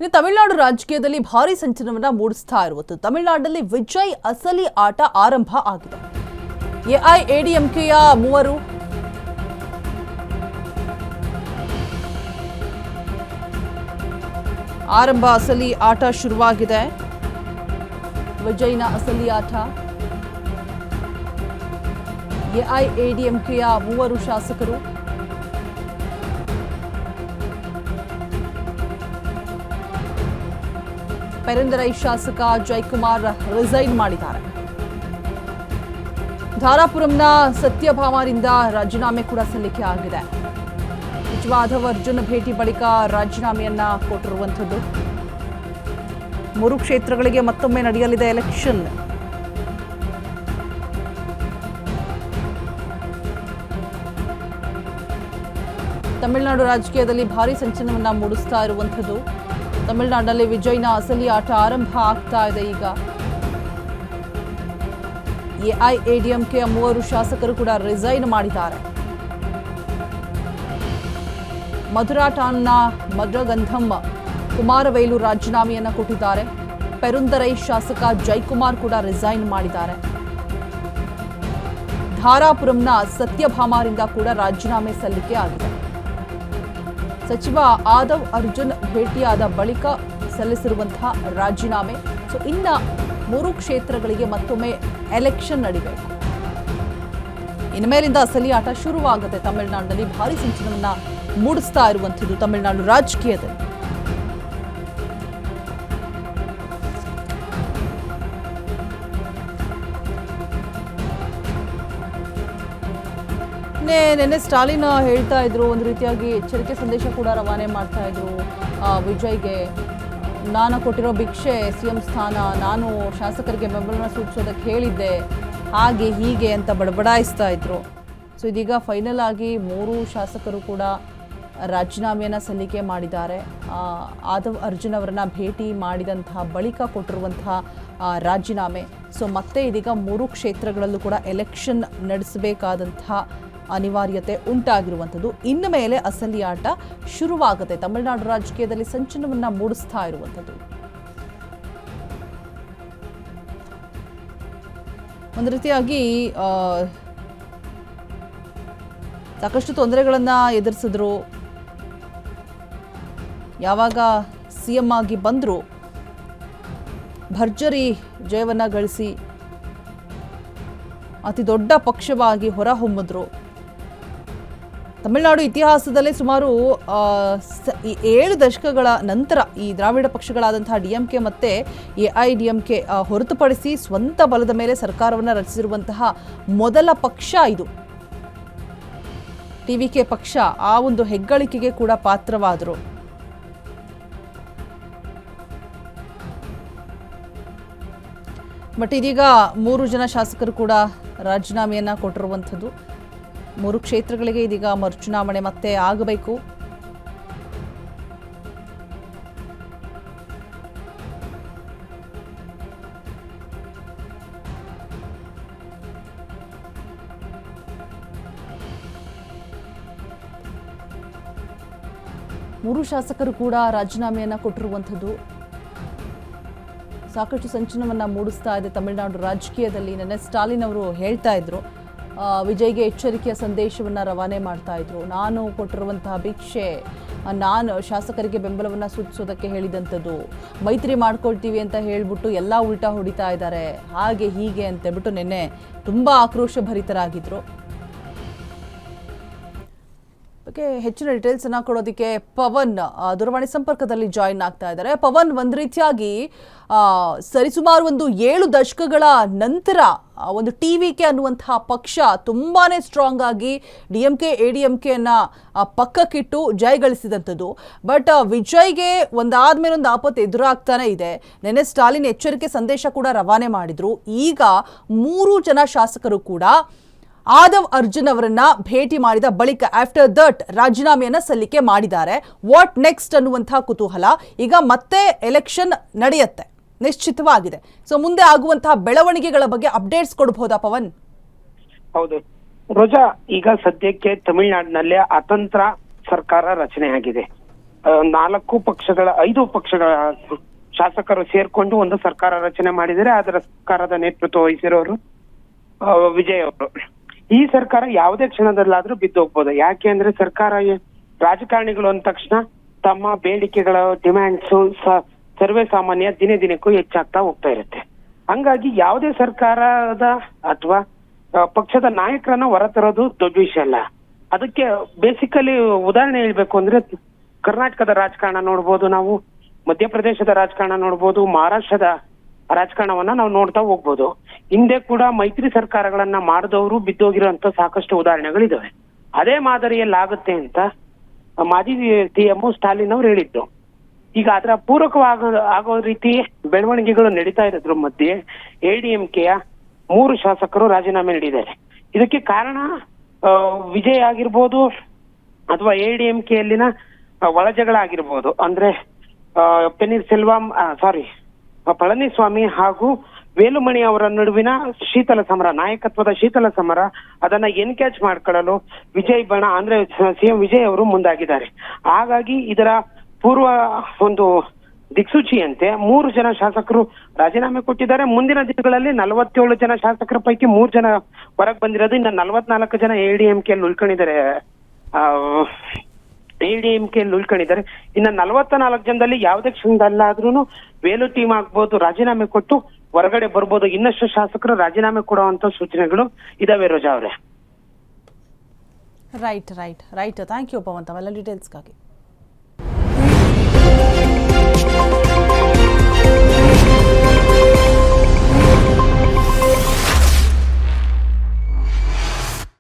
ಇನ್ನು ತಮಿಳುನಾಡು ರಾಜಕೀಯದಲ್ಲಿ ಭಾರಿ ಸಂಚಲನವನ್ನ ಮೂಡಿಸ್ತಾ ಇರುವುದು ತಮಿಳುನಾಡಿನಲ್ಲಿ ವಿಜಯ್ ಅಸಲಿ ಆಟ ಆರಂಭ ಆಗಿದೆ. ಎಐಎಡಿಎಂಕೆಯ ಮೂವರು ಆರಂಭ ಅಸಲಿ ಆಟ ಶುರುವಾಗಿದೆ. ವಿಜಯ್ನ ಅಸಲಿ ಆಟ. ಎಐಎಡಿಎಂಕೆಯ ಮೂವರು ಶಾಸಕರು ಪೆರಂದರೈ ಶಾಸಕ ಜಯಕುಮಾರ್ ರಿಸೈನ್ ಮಾಡಿದ್ದಾರೆ. ಧಾರಾಪುರಂನ ಸತ್ಯಭಾಮರಿಂದ ರಾಜೀನಾಮೆ ಕೂಡ ಸಲ್ಲಿಕೆ ಆಗಿದೆ. ಸಚಿವ ಆದವ್ ಅರ್ಜುನ್ ಭೇಟಿ ಬಳಿಕ ರಾಜೀನಾಮೆಯನ್ನ ಕೊಟ್ಟಿರುವಂಥದ್ದು. 3 ಕ್ಷೇತ್ರಗಳಿಗೆ ಮತ್ತೊಮ್ಮೆ ನಡೆಯಲಿದೆ ಎಲೆಕ್ಷನ್. ತಮಿಳುನಾಡು ರಾಜಕೀಯದಲ್ಲಿ ಭಾರಿ ಸಂಚಲನವನ್ನ ಮೂಡಿಸ್ತಾ ಇರುವಂಥದ್ದು. ತಮಿಳುನಾಡಿನಲ್ಲಿ ವಿಜಯ್ನ ಅಸಲಿ ಆಟ ಆರಂಭ ಆಗ್ತಾ ಇದೆ. ಈಗ ಎಐಎಡಿಎಂಕೆಯ 3 ಶಾಸಕರು ಕೂಡ ರಿಸೈನ್ ಮಾಡಿದ್ದಾರೆ. ಮಧುರಾಟಾನ್ನ ಮಧುರಗಂಧಂ ಕುಮಾರವೇಲು ರಾಜೀನಾಮೆಯನ್ನ ಕೊಟ್ಟಿದ್ದಾರೆ. ಪೆರುಂದರೈ ಶಾಸಕ ಜಯಕುಮಾರ್ ಕೂಡ ರಿಸೈನ್ ಮಾಡಿದ್ದಾರೆ. ಧಾರಾಪುರಂನ ಸತ್ಯಭಾಮರಿಂದ ಕೂಡ ರಾಜೀನಾಮೆ ಸಲ್ಲಿಕೆ ಆಗಿದೆ. ಸಚಿವ ಆದವ್ ಅರ್ಜುನ್ ಭೇಟಿಯಾದ ಬಳಿಕ ಸಲ್ಲಿಸಿರುವಂತಹ ರಾಜೀನಾಮೆ. ಇನ್ನ 3 ಕ್ಷೇತ್ರಗಳಿಗೆ ಮತ್ತೊಮ್ಮೆ ಎಲೆಕ್ಷನ್ ನಡೀಬೇಕು. ಇನ್ನು ಮೇಲಿಂದ ಅಸಲಿ ಆಟ ಶುರುವಾಗುತ್ತೆ. ತಮಿಳುನಾಡಿನಲ್ಲಿ ಭಾರಿ ಸಂಚಲನವನ್ನ ಮೂಡಿಸ್ತಾ ಇರುವಂಥದ್ದು ತಮಿಳುನಾಡು ರಾಜಕೀಯದಲ್ಲಿ. ನಿನ್ನೆ ಸ್ಟಾಲಿನ್ ಹೇಳ್ತಾ ಇದ್ರು, ಒಂದು ರೀತಿಯಾಗಿ ಎಚ್ಚರಿಕೆ ಸಂದೇಶ ಕೂಡ ರವಾನೆ ಮಾಡ್ತಾ ಇದ್ರು ವಿಜಯ್ಗೆ. ನಾನು ಕೊಟ್ಟಿರೋ ಭಿಕ್ಷೆ ಸಿಎಂ ಸ್ಥಾನ, ನಾನು ಶಾಸಕರಿಗೆ ಬೆಂಬಲನ ಸೂಚಿಸೋದಕ್ಕೆ ಹೇಳಿದ್ದೆ, ಹಾಗೆ ಹೀಗೆ ಅಂತ ಬಡಬಡಾಯಿಸ್ತಾ ಇದ್ರು. ಇದೀಗ ಫೈನಲ್ ಆಗಿ 3 ಶಾಸಕರು ಕೂಡ ರಾಜೀನಾಮೆಯನ್ನು ಸಲ್ಲಿಕೆ ಮಾಡಿದ್ದಾರೆ. ಆದವ್ ಅರ್ಜುನ್ ಅವರನ್ನ ಭೇಟಿ ಮಾಡಿದಂತಹ ಬಳಿಕ ಕೊಟ್ಟಿರುವಂತಹ ರಾಜೀನಾಮೆ. ಮತ್ತೆ ಇದೀಗ 3 ಕ್ಷೇತ್ರಗಳಲ್ಲೂ ಕೂಡ ಎಲೆಕ್ಷನ್ ನಡೆಸಬೇಕಾದಂತಹ ಅನಿವಾರ್ಯತೆ ಉಂಟಾಗಿರುವಂಥದ್ದು. ಇನ್ನು ಮೇಲೆ ಅಸಲಿ ಆಟ ಶುರುವಾಗುತ್ತೆ. ತಮಿಳುನಾಡು ರಾಜಕೀಯದಲ್ಲಿ ಸಂಚಲನವನ್ನ ಮೂಡಿಸ್ತಾ ಇರುವಂಥದ್ದು. ಒಂದು ರೀತಿಯಾಗಿ ಸಾಕಷ್ಟು ತೊಂದರೆಗಳನ್ನ ಎದುರಿಸಿದ್ರು. ಯಾವಾಗ ಸಿಎಂ ಆಗಿ ಬಂದ್ರು, ಭರ್ಜರಿ ಜಯವನ್ನ ಗಳಿಸಿ ಅತಿ ದೊಡ್ಡ ಪಕ್ಷವಾಗಿ ಹೊರಹೊಮ್ಮಿದ್ರು. ತಮಿಳುನಾಡು ಇತಿಹಾಸದಲ್ಲೇ ಸುಮಾರು 7 ದಶಕಗಳ ನಂತರ ಈ ದ್ರಾವಿಡ ಪಕ್ಷಗಳಾದಂತಹ ಡಿಎಂಕೆ ಮತ್ತೆ ಎಐಡಿಎಂಕೆ ಹೊರತುಪಡಿಸಿ ಸ್ವಂತ ಬಲದ ಮೇಲೆ ಸರ್ಕಾರವನ್ನು ರಚಿಸಿರುವಂತಹ ಮೊದಲ ಪಕ್ಷ ಇದು. ಟಿವಿಕೆ ಪಕ್ಷ ಆ ಒಂದು ಹೆಗ್ಗಳಿಕೆಗೆ ಕೂಡ ಪಾತ್ರವಾದರು. ಬಟ್ ಇದೀಗ 3 ಜನ ಶಾಸಕರು ಕೂಡ ರಾಜೀನಾಮೆಯನ್ನ ಕೊಟ್ಟಿರುವಂಥದ್ದು. 3 ಕ್ಷೇತ್ರಗಳಿಗೆ ಇದೀಗ ಮರುಚುನಾವಣೆ ಮತ್ತೆ ಆಗಬೇಕು. ಮೂರು ಶಾಸಕರು ಕೂಡ ರಾಜೀನಾಮೆಯನ್ನ ಕೊಟ್ಟಿರುವಂಥದ್ದು ಸಾಕಷ್ಟು ಸಂಚಲನವನ್ನ ಮೂಡಿಸ್ತಾ ಇದೆ ತಮಿಳುನಾಡು ರಾಜಕೀಯದಲ್ಲಿ. ನೆನ್ನೆ ಸ್ಟಾಲಿನ್ ಅವರು ಹೇಳ್ತಾ ಇದ್ರು, ವಿಜಯ್ಗೆ ಎಚ್ಚರಿಕೆಯ ಸಂದೇಶವನ್ನು ರವಾನೆ ಮಾಡ್ತಾ ಇದ್ರು. ನಾನು ಕೊಟ್ಟಿರುವಂತಹ ಭಿಕ್ಷೆ, ನಾನು ಶಾಸಕರಿಗೆ ಬೆಂಬಲವನ್ನು ಸೂಚಿಸೋದಕ್ಕೆ ಹೇಳಿದಂಥದ್ದು, ಮೈತ್ರಿ ಮಾಡ್ಕೊಳ್ತೀವಿ ಅಂತ ಹೇಳ್ಬಿಟ್ಟು ಎಲ್ಲ ಉಲ್ಟಾ ಹೊಡಿತಾ ಇದ್ದಾರೆ, ಹಾಗೆ ಹೀಗೆ ಅಂತ ಹೇಳ್ಬಿಟ್ಟು ನಿನ್ನೆ ತುಂಬ ಆಕ್ರೋಶ ಭರಿತರಾಗಿದ್ರು. ಹೆಚ್ಚಿನ ಡೀಟೇಲ್ಸ್ ಅನ್ನ ಕೊಡೋದಕ್ಕೆ ಪವನ್ ದೂರವಾಣಿ ಸಂಪರ್ಕದಲ್ಲಿ ಜಾಯಿನ್ ಆಗ್ತಾ ಇದ್ದಾರೆ. ಪವನ್, ಒಂದು ರೀತಿಯಾಗಿ ಸರಿಸುಮಾರು 7 ದಶಕಗಳ ನಂತರ ಒಂದು ಟಿವಿಕೆ ಅನ್ನುವಂತಹ ಪಕ್ಷ ತುಂಬಾನೇ ಸ್ಟ್ರಾಂಗ್ ಆಗಿ ಡಿಎಂಕೆ ಎಡಿಎಂಕೆಯನ್ನ ಪಕ್ಕಕ್ಕಿಟ್ಟು ಜಯಗಳಿಸಿದಂಥದ್ದು. ಬಟ್ ವಿಜಯ್ಗೆ ಒಂದಾದ್ಮೇಲೆ ಒಂದು ಆಪತ್ತು ಎದುರಾಗ್ತಾನೆ ಇದೆ. ನೆನ್ನೆ ಸ್ಟಾಲಿನ್ ಎಚ್ಚರಿಕೆ ಸಂದೇಶ ಕೂಡ ರವಾನೆ ಮಾಡಿದ್ರು. ಈಗ 3 ಜನ ಶಾಸಕರು ಕೂಡ ಆದವ್ ಅರ್ಜುನ್ ಅವರನ್ನ ಭೇಟಿ ಮಾಡಿದ ಬಳಿಕ ಆಫ್ಟರ್ ದಟ್ ರಾಜೀನಾಮೆಯನ್ನ ಸಲ್ಲಿಕೆ ಮಾಡಿದ್ದಾರೆ. ವಾಟ್ ನೆಕ್ಸ್ಟ್ ಅನ್ನುವಂತಹ ಕುತೂಹಲ. ಈಗ ಮತ್ತೆ ಎಲೆಕ್ಷನ್ ನಡೆಯುತ್ತೆ, ನಿಶ್ಚಿತವಾಗಿದೆ. ಮುಂದೆ ಆಗುವಂತಹ ಬೆಳವಣಿಗೆಗಳ ಬಗ್ಗೆ ಅಪ್ಡೇಟ್ಸ್ ಕೊಡಬಹುದಾ ಪವನ್? ಹೌದು ರೋಜಾ, ಈಗ ಸದ್ಯಕ್ಕೆ ತಮಿಳುನಾಡಿನಲ್ಲಿ ಅತಂತ್ರ ಸರ್ಕಾರ ರಚನೆ ಆಗಿದೆ. ಐದು ಪಕ್ಷಗಳ ಶಾಸಕರು ಸೇರ್ಕೊಂಡು ಒಂದು ಸರ್ಕಾರ ರಚನೆ ಮಾಡಿದರೆ ಅದರ ಸರ್ಕಾರದ ನೇತೃತ್ವ ವಹಿಸಿರೋರು ವಿಜಯ್ ಅವರು. ಈ ಸರ್ಕಾರ ಯಾವುದೇ ಕ್ಷಣದಲ್ಲಾದ್ರೂ ಬಿದ್ದು ಹೋಗ್ಬೋದು. ಯಾಕೆ ಅಂದ್ರೆ ಸರ್ಕಾರ ರಾಜಕಾರಣಿಗಳು ಅಂದ ತಕ್ಷಣ ತಮ್ಮ ಬೇಡಿಕೆಗಳ ಡಿಮ್ಯಾಂಡ್ಸ್ ಸರ್ವೇ ಸಾಮಾನ್ಯ ದಿನೇ ದಿನಕ್ಕೂ ಹೆಚ್ಚಾಗ್ತಾ ಹೋಗ್ತಾ ಇರುತ್ತೆ. ಹಂಗಾಗಿ ಯಾವುದೇ ಸರ್ಕಾರದ ಅಥವಾ ಪಕ್ಷದ ನಾಯಕರನ್ನ ಹೊರತರೋದು ದೊಡ್ಡ ವಿಷಯ ಅಲ್ಲ. ಅದಕ್ಕೆ ಬೇಸಿಕಲಿ ಉದಾಹರಣೆ ಹೇಳ್ಬೇಕು ಅಂದ್ರೆ ಕರ್ನಾಟಕದ ರಾಜಕಾರಣ ನೋಡ್ಬೋದು, ನಾವು ಮಧ್ಯಪ್ರದೇಶದ ರಾಜಕಾರಣ ನೋಡ್ಬೋದು, ಮಹಾರಾಷ್ಟ್ರದ ರಾಜಕಾರಣವನ್ನ ನಾವು ನೋಡ್ತಾ ಹೋಗ್ಬೋದು. ಹಿಂದೆ ಕೂಡ ಮೈತ್ರಿ ಸರ್ಕಾರಗಳನ್ನ ಮಾಡಿದವರು ಬಿದ್ದೋಗಿರುವಂತ ಸಾಕಷ್ಟು ಉದಾಹರಣೆಗಳಿದಾವೆ. ಅದೇ ಮಾದರಿಯಲ್ಲಿ ಆಗುತ್ತೆ ಅಂತ ಮಾಜಿ CM ಸ್ಟಾಲಿನ್ ಅವರು ಹೇಳಿದ್ರು. ಈಗ ಅದರ ಆಗೋ ರೀತಿ ಬೆಳವಣಿಗೆಗಳು ನಡೀತಾ ಇರೋದ್ರ ಮಧ್ಯೆ ADMKಯ 3 ಶಾಸಕರು ರಾಜೀನಾಮೆ ನೀಡಿದ್ದಾರೆ. ಇದಕ್ಕೆ ಕಾರಣ ವಿಜಯ್ ಆಗಿರ್ಬೋದು ಅಥವಾ ADMKಯಲ್ಲಿನ ಒಳಜಗಳ ಆಗಿರ್ಬೋದು. ಅಂದ್ರೆ ಪಳನಿಸ್ವಾಮಿ ಹಾಗೂ ವೇಲುಮಣಿ ಅವರ ನಡುವಿನ ಶೀತಲ ಸಮರ, ನಾಯಕತ್ವದ ಶೀತಲ ಸಮರ, ಅದನ್ನ ಎನ್ಕ್ಯಾಚ್ ಮಾಡ್ಕೊಳ್ಳಲು ವಿಜಯ್ ಬಣ ಅಂದ್ರೆ CM ವಿಜಯ್ ಅವರು ಮುಂದಾಗಿದ್ದಾರೆ. ಹಾಗಾಗಿ ಇದರ ಪೂರ್ವ ಒಂದು ದಿಕ್ಸೂಚಿಯಂತೆ 3 ಜನ ಶಾಸಕರು ರಾಜೀನಾಮೆ ಕೊಟ್ಟಿದ್ದಾರೆ. ಮುಂದಿನ ದಿನಗಳಲ್ಲಿ 47 ಜನ ಶಾಸಕರ ಪೈಕಿ 3 ಜನ ಹೊರಗೆ ಬಂದಿರೋದು. ಇನ್ನು 44 ಜನ ADMKಯಲ್ಲಿ ಉಳ್ಕೊಂಡಿದ್ದಾರೆ. ಇನ್ನು 44 ಜನದಲ್ಲಿ ಯಾವುದೇ ಕ್ಷಣದಲ್ಲಾದ್ರೂ ವೇಲು ಟೀಮ್ ಆಗ್ಬೋದು ರಾಜೀನಾಮೆ ಕೊಟ್ಟು ಹೊರಗಡೆ ಬರ್ಬೋದು. ಇನ್ನಷ್ಟು ಶಾಸಕರು ರಾಜೀನಾಮೆ ಕೊಡುವಂತ ಸೂಚನೆಗಳು ಇದಾವೆ ರೋಜಾ ಅವರೇ. ರೈಟ್. ಥ್ಯಾಂಕ್ ಯು ಪವನ್, ತಮ್ಮೆಲ್ಲ ಡೀಟೇಲ್ಸ್ಗಾಗಿ.